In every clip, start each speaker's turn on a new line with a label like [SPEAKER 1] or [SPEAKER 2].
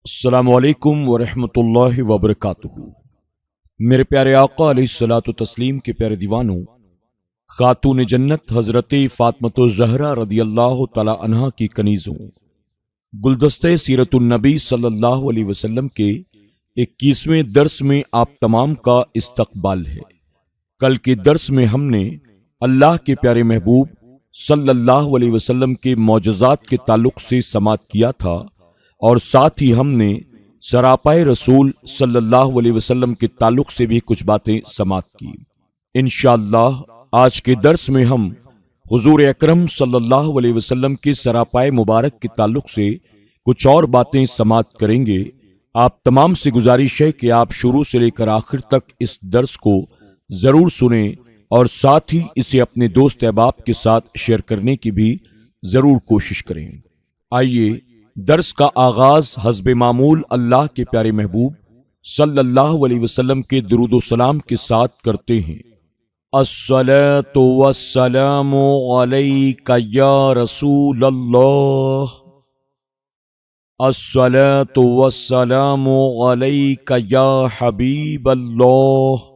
[SPEAKER 1] السلام علیکم ورحمۃ اللہ وبرکاتہ۔ میرے پیارے آقا علیہ الصلوۃ والتسلیم کے پیارے دیوانوں، خاتون جنت حضرت فاطمۃ الزہرا رضی اللہ تعالی عنہا کی کنیزوں، گلدستہ سیرت النبی صلی اللہ علیہ وسلم کے 21ویں درس میں آپ تمام کا استقبال ہے۔ کل کے درس میں ہم نے اللہ کے پیارے محبوب صلی اللہ علیہ وسلم کے معجزات کے تعلق سے سماعت کیا تھا، اور ساتھ ہی ہم نے سراپائے رسول صلی اللہ علیہ وسلم کے تعلق سے بھی کچھ باتیں سماعت کی۔ انشاءاللہ آج کے درس میں ہم حضور اکرم صلی اللہ علیہ وسلم کے سراپائے مبارک کے تعلق سے کچھ اور باتیں سماعت کریں گے۔ آپ تمام سے گزارش ہے کہ آپ شروع سے لے کر آخر تک اس درس کو ضرور سنیں اور ساتھ ہی اسے اپنے دوست احباب کے ساتھ شیئر کرنے کی بھی ضرور کوشش کریں۔ آئیے درس کا آغاز حسب معمول اللہ کے پیارے محبوب صلی اللہ علیہ وسلم کے درود و سلام کے ساتھ کرتے ہیں۔ الصلاۃ والسلام علیک یا رسول اللہ، الصلاۃ والسلام علیک یا حبیب اللہ،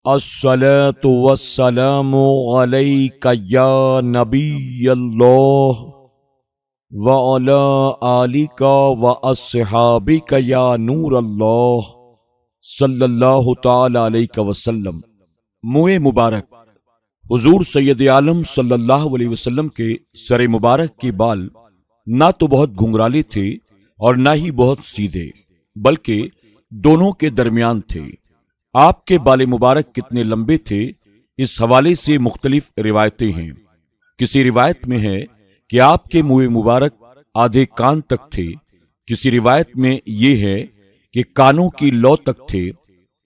[SPEAKER 1] الصلاۃ والسلام علیک یا نبی اللہ، وَعَلَىٰ آلِكَ وَأَصْحَابِكَ یا نور اللہ صلی اللہ تعالی علیہ وسلم۔ منہ مبارک حضور سید عالم صلی اللہ علیہ وسلم کے سر مبارک کے بال نہ تو بہت گھنگرالے تھے اور نہ ہی بہت سیدھے، بلکہ دونوں کے درمیان تھے۔ آپ کے بال مبارک کتنے لمبے تھے، اس حوالے سے مختلف روایتیں ہیں۔ کسی روایت میں ہے کہ آپ کے منہ مبارک آدھے کان تک تھے، کسی روایت میں یہ ہے کہ کانوں کی لو تک تھے،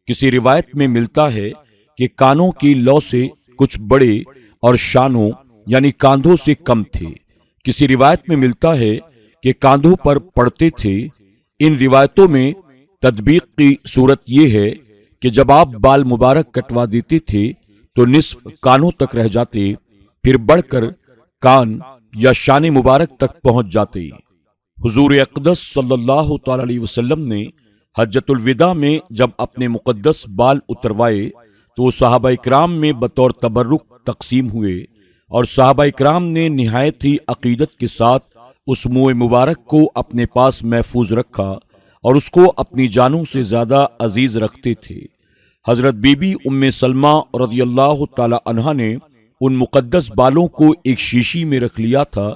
[SPEAKER 1] کسی روایت میں ملتا ہے کہ کانوں کی لو سے کچھ بڑے اور شانوں یعنی کاندھوں سے کم تھے، کسی روایت میں ملتا ہے کہ کاندھوں پر پڑتے تھے۔ ان روایتوں میں تطبیق کی صورت یہ ہے کہ جب آپ بال مبارک کٹوا دیتے تھے تو نصف کانوں تک رہ جاتے، پھر بڑھ کر کان یا شان مبارک تک پہنچ جاتے۔ حضور اقدس صلی اللہ تعالی علیہ وسلم نے حجۃ الوداع میں جب اپنے مقدس بال اتروائے تو صحابہ اکرام میں بطور تبرک تقسیم ہوئے، اور صحابہ اکرام نے نہایت ہی عقیدت کے ساتھ اس منہ مبارک کو اپنے پاس محفوظ رکھا اور اس کو اپنی جانوں سے زیادہ عزیز رکھتے تھے۔ حضرت بی بی ام سلمہ رضی اللہ تعالی عنہا نے ان مقدس بالوں کو ایک شیشی میں رکھ لیا تھا۔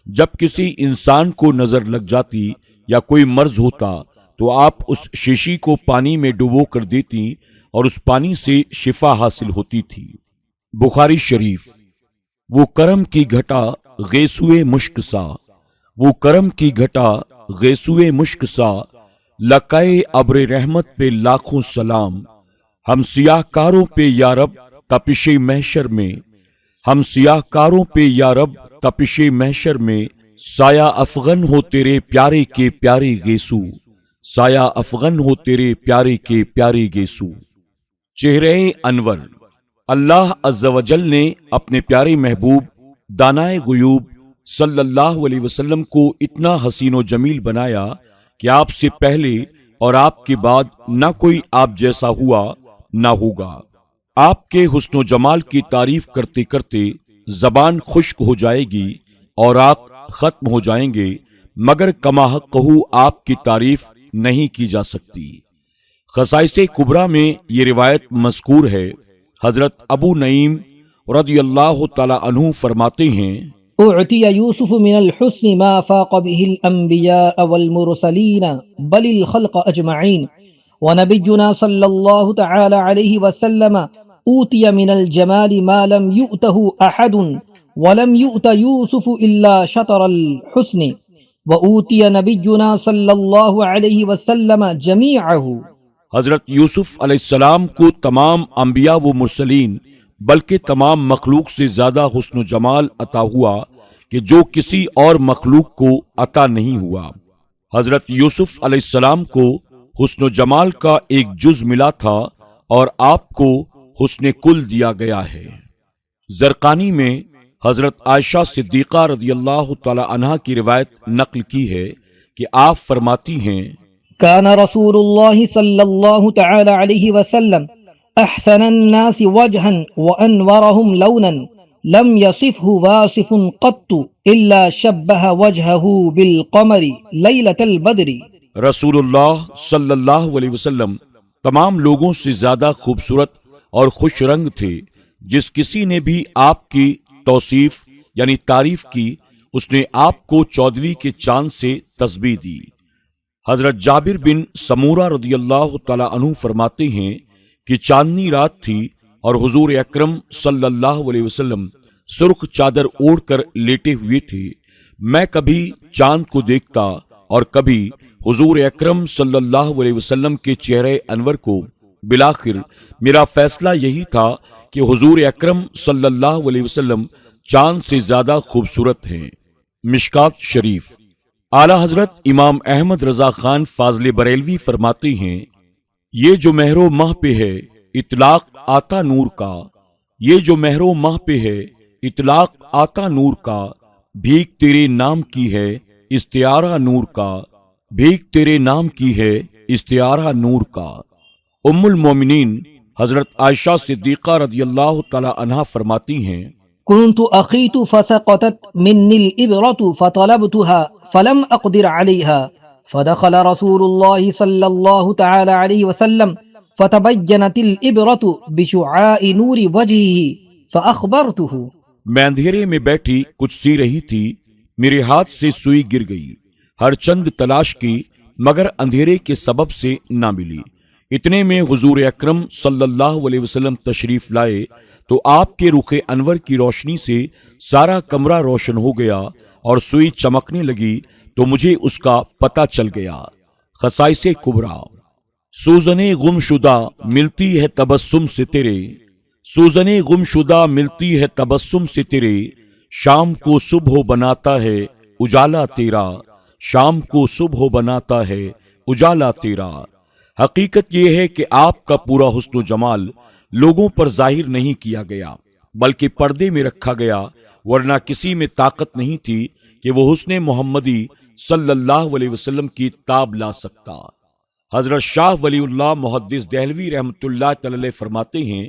[SPEAKER 1] جب کسی انسان کو نظر لگ جاتی یا کوئی مرض ہوتا تو آپ اس شیشی کو پانی میں ڈبو کر دیتی اور اس پانی سے شفا حاصل ہوتی تھی۔ بخاری شریف۔ وہ کرم کی گھٹا غیسوئے مشک سا، وہ کرم کی گھٹا غیسوئے مشک سا، لقائے ابر رحمت پہ لاکھوں سلام، ہم سیاہ کاروں پہ یا رب تپش محشر میں، ہم سیاہ کاروں پہ یا رب تپش محشر میں، سایہ افغن ہو تیرے پیارے کے پیارے گیسو، سایہ افغن ہو تیرے پیارے کے پیارے گیسو۔ چہرے انور۔ اللہ عز و جل نے اپنے پیارے محبوب دانائے غیوب صلی اللہ علیہ وسلم کو اتنا حسین و جمیل بنایا کہ آپ سے پہلے اور آپ کے بعد نہ کوئی آپ جیسا ہوا نہ ہوگا۔ آپ کے حسن و جمال کی تعریف کرتے کرتے زبان خشک ہو جائے گی اور آنکھ ختم ہو جائیں گے، مگر کما حقہ آپ کی تعریف نہیں کی جا سکتی۔ خصائص کبریٰ میں یہ روایت مذکور ہے۔ حضرت ابو نعیم رضی اللہ تعالی عنہ فرماتے ہیں،
[SPEAKER 2] اعطی یوسف من الحسن ما فاق به الانبیاء والمرسلین بل الخلق اجمعین، ونبینا صلی اللہ تعالی علیہ وسلم اوتی من الجمال ما لم یؤتہ احد ولم یؤت یوسف الا شطر الحسن، وأوتی نبینا صلی اللہ علیہ وسلم جمیعہ۔
[SPEAKER 1] حضرت یوسف علیہ السلام کو تمام انبیاء و مرسلین بلکہ تمام مخلوق سے زیادہ حسن و جمال عطا ہوا کہ جو کسی اور مخلوق کو عطا نہیں ہوا۔ حضرت یوسف علیہ السلام کو حسن و جمال کا ایک جز ملا تھا اور آپ کو حسن کل دیا گیا ہے۔ زرقانی میں حضرت عائشہ صدیقہ رضی اللہ تعالی عنہا کی روایت نقل کی ہے کہ آپ فرماتی ہیں
[SPEAKER 2] كان رسول الله صلى الله تعالى عليه وسلم أحسن الناس وجها وأنورهم لونا لم يصفه واصف قط إلا شبه وجهه بالقمر ليلة البدر۔
[SPEAKER 1] رسول اللہ صلی اللہ علیہ وسلم تمام لوگوں سے زیادہ خوبصورت اور خوش رنگ تھے۔ جس کسی نے بھی آپ کی توصیف یعنی تعریف کی، اس نے آپ کو چودھویں کے چاند سے تسبیح دی۔ حضرت جابر بن سمورہ رضی اللہ تعالی عنہ فرماتے ہیں کہ چاندنی رات تھی اور حضور اکرم صلی اللہ علیہ وسلم سرخ چادر اوڑھ کر لیٹے ہوئے تھے۔ میں کبھی چاند کو دیکھتا اور کبھی حضور اکرم صلی اللہ علیہ وسلم کے چہرے انور کو۔ بالآخر میرا فیصلہ یہی تھا کہ حضور اکرم صلی اللہ علیہ وسلم چاند سے زیادہ خوبصورت ہیں۔ مشکات شریف۔ اعلیٰ حضرت امام احمد رضا خان فاضل بریلوی فرماتے ہیں، یہ جو مہر و ماہ پہ ہے اطلاق آتا نور کا، یہ جو مہر و ماہ پہ ہے اطلاق آتا نور کا، بھیک تیرے نام کی ہے استعارہ نور کا، بھیک تیرے نام کی ہے استعارہ نور کا۔ ام المومنین حضرت عائشہ صدیقہ رضی اللہ تعالی عنہا فرماتی ہیں،
[SPEAKER 2] كنت أخيت فسقطت مني الإبرة فطلبتها فلم أقدر عليها فدخل رسول الله صلى الله تعالى عليه وسلم فتبينت الإبرة بشعاع نور وجهه فأخبرته۔
[SPEAKER 1] میں اندھیرے میں بیٹھی کچھ سی رہی تھی، میرے ہاتھ سے سوئی گر گئی، ہر چند تلاش کی مگر اندھیرے کے سبب سے نہ ملی۔ اتنے میں حضور اکرم صلی اللہ علیہ وسلم تشریف لائے تو آپ کے رخ انور کی روشنی سے سارا کمرہ روشن ہو گیا اور سوئی چمکنے لگی تو مجھے اس کا پتہ چل گیا۔ خصائص کبریٰ۔ سوزنِ گم شدہ ملتی ہے تبسم سے تیرے، سوزنِ گم شدہ ملتی ہے تبسم سے تیرے، شام کو صبح بناتا ہے اجالا تیرا، شام کو صبح بناتا ہے اجالا تیرا۔ حقیقت یہ ہے کہ آپ کا پورا حسن و جمال لوگوں پر ظاہر نہیں کیا گیا بلکہ پردے میں رکھا گیا، ورنہ کسی میں طاقت نہیں تھی کہ وہ حسن محمدی صلی اللہ علیہ وسلم کی تاب لا سکتا۔ حضرت شاہ ولی اللہ محدث دہلوی رحمۃ اللہ تعالی فرماتے ہیں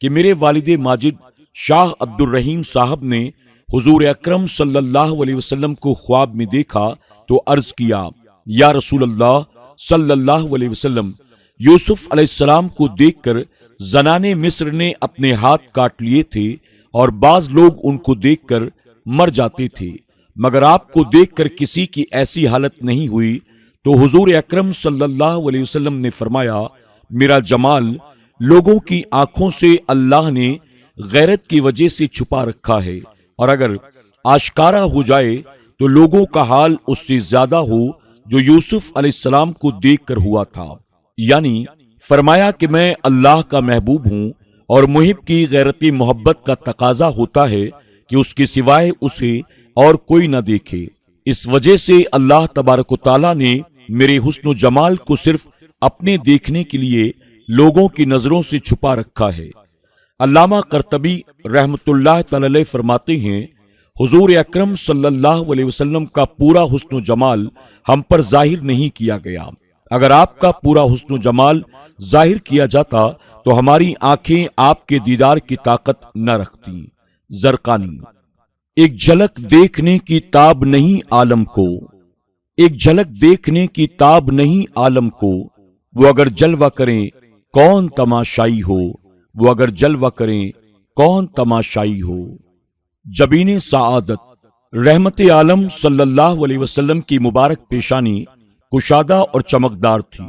[SPEAKER 1] کہ میرے والد ماجد شاہ عبد الرحیم صاحب نے حضور اکرم صلی اللہ علیہ وسلم کو خواب میں دیکھا تو عرض کیا، یا رسول اللہ صلی اللہ علیہ وسلم، یوسف علیہ السلام کو دیکھ کر زنان مصر نے اپنے ہاتھ کاٹ لیے تھے اور بعض لوگ ان کو دیکھ کر مر جاتے تھے، مگر آپ کو دیکھ کر کسی کی ایسی حالت نہیں ہوئی۔ تو حضور اکرم صلی اللہ علیہ وسلم نے فرمایا، میرا جمال لوگوں کی آنکھوں سے اللہ نے غیرت کی وجہ سے چھپا رکھا ہے، اور اگر آشکارا ہو جائے تو لوگوں کا حال اس سے زیادہ ہو جو یوسف علیہ السلام کو دیکھ کر ہوا تھا۔ یعنی فرمایا کہ میں اللہ کا محبوب ہوں اور محب کی غیرتی محبت کا تقاضا ہوتا ہے کہ اس کے سوائے اسے اور کوئی نہ دیکھے۔ اس وجہ سے اللہ تبارک و تعالیٰ نے میرے حسن و جمال کو صرف اپنے دیکھنے کے لیے لوگوں کی نظروں سے چھپا رکھا ہے۔ علامہ قرطبی رحمت اللہ تعالی فرماتے ہیں، حضور اکرم صلی اللہ علیہ وسلم کا پورا حسن و جمال ہم پر ظاہر نہیں کیا گیا۔ اگر آپ کا پورا حسن و جمال ظاہر کیا جاتا تو ہماری آنکھیں آپ کے دیدار کی طاقت نہ رکھتی۔ زرقانی۔ ایک جھلک دیکھنے کی تاب نہیں عالم کو، ایک جھلک دیکھنے کی تاب نہیں عالم کو، وہ اگر جلوہ کریں کون تماشائی ہو، وہ اگر جلوہ کریں کون تماشائی ہو۔ جبین سعادت۔ رحمت عالم صلی اللہ علیہ وسلم کی مبارک پیشانی کشادہ اور چمکدار تھی،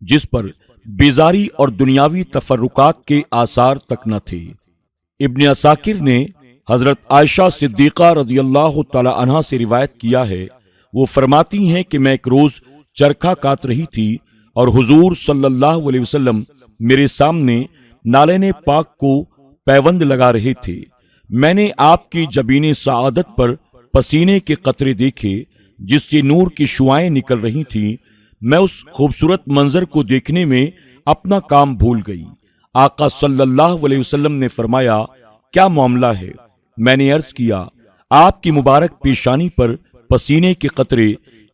[SPEAKER 1] جس پر بیزاری اور دنیاوی تفرقات کے آثار تک نہ تھے۔ ابن عساکر نے حضرت عائشہ صدیقہ رضی اللہ تعالی عنہا سے روایت کیا ہے، وہ فرماتی ہیں کہ میں ایک روز چرخہ کاٹ رہی تھی اور حضور صلی اللہ علیہ وسلم میرے سامنے نالین پاک کو پیوند لگا رہے تھے۔ میں نے آپ کی جبین سعادت پر پسینے کے قطرے دیکھے جس سے نور کی شعائیں نکل رہی تھیں۔ میں اس خوبصورت منظر کو دیکھنے میں اپنا کام بھول گئی۔ آقا صلی اللہ علیہ وسلم نے فرمایا، کیا معاملہ ہے؟ میں نے عرض کیا، آپ کی مبارک پیشانی پر پسینے کے قطرے